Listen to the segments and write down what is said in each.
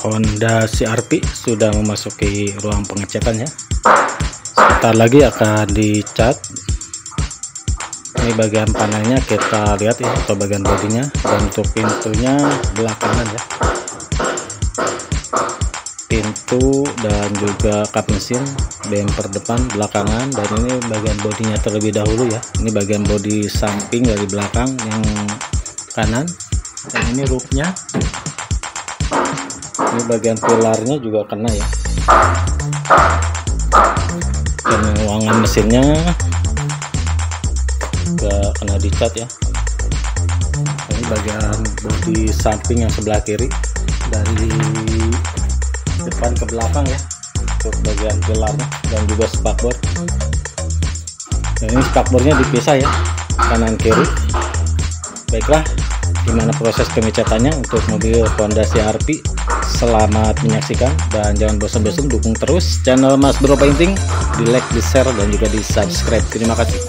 Honda CR-V sudah memasuki ruang pengecatan ya. Sebentar lagi akan dicat. Ini bagian panelnya kita lihat ya, atau bagian bodinya. Dan untuk pintunya belakangan ya, pintu dan juga kap mesin bumper depan belakangan, dan ini bagian bodinya terlebih dahulu ya. Ini bagian bodi samping dari belakang yang kanan, dan ini roofnya. Ini bagian pilarnya juga kena ya, dan ruangan mesinnya juga kena dicat ya. Ini bagian bodi samping yang sebelah kiri dari depan ke belakang ya, untuk bagian pilarnya dan juga spakbor. Dan ini spakbornya dipisah ya, kanan kiri. Baiklah, gimana proses pengecatannya untuk mobil Honda CR-V? Selamat menyaksikan, dan jangan bosan-bosan dukung terus channel Mas Bro Painting, di like, di share, dan juga di subscribe. Terima kasih.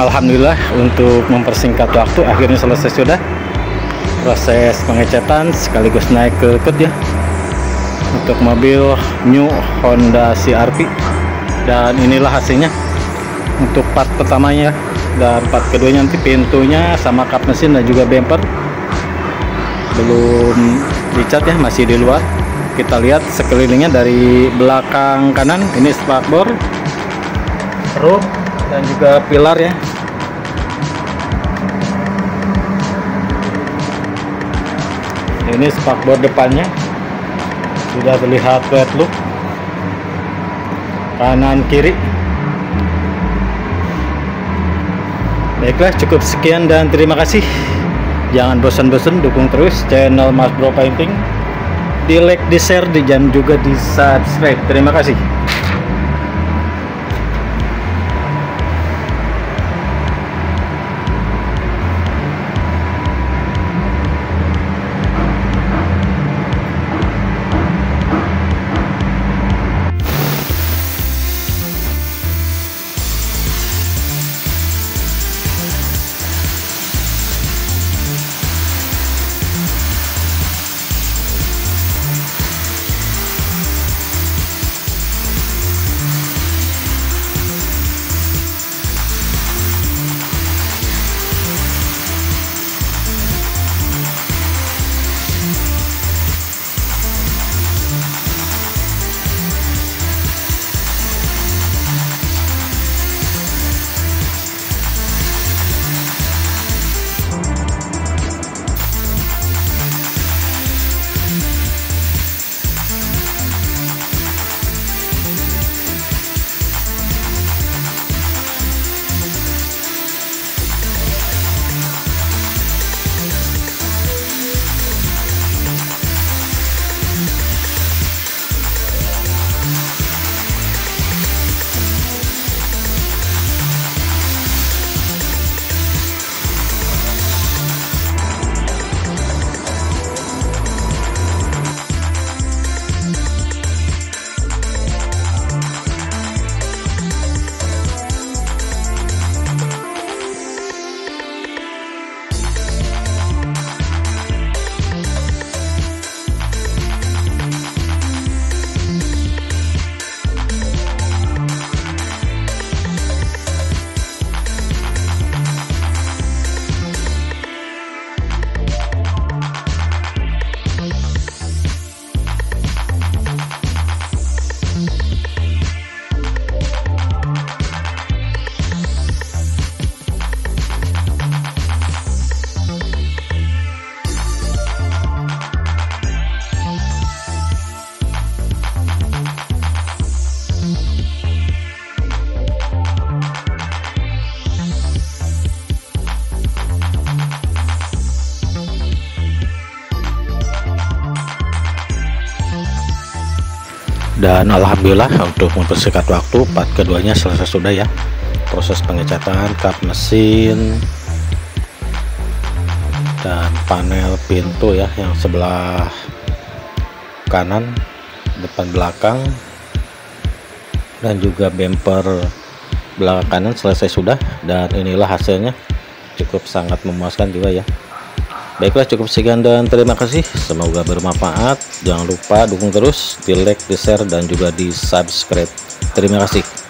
alhamdulillah untuk mempersingkat waktu akhirnya selesai sudah proses pengecatan sekaligus naik ke kut ya untuk mobil new Honda CR-V. Dan inilah hasilnya untuk part pertamanya, dan part keduanya nanti pintunya sama kap mesin dan juga bumper belum dicat ya, masih di luar. Kita lihat sekelilingnya dari belakang kanan, ini spakbor, roof dan juga pilar ya. Ini spakbor depannya sudah terlihat wet look, kanan kiri. Baiklah, cukup sekian dan terima kasih. Jangan bosan-bosan dukung terus channel Mas Bro Painting, di like, di share, dan juga di subscribe. Terima kasih. Dan alhamdulillah untuk mempersingkat waktu part keduanya selesai sudah ya, proses pengecatan kap mesin dan panel pintu ya yang sebelah kanan, depan belakang, dan juga bumper belakang kanan selesai sudah. Dan inilah hasilnya, cukup sangat memuaskan juga ya. Baiklah, cukup sekian dan terima kasih, semoga bermanfaat. Jangan lupa dukung terus, di like, di share, dan juga di subscribe. Terima kasih.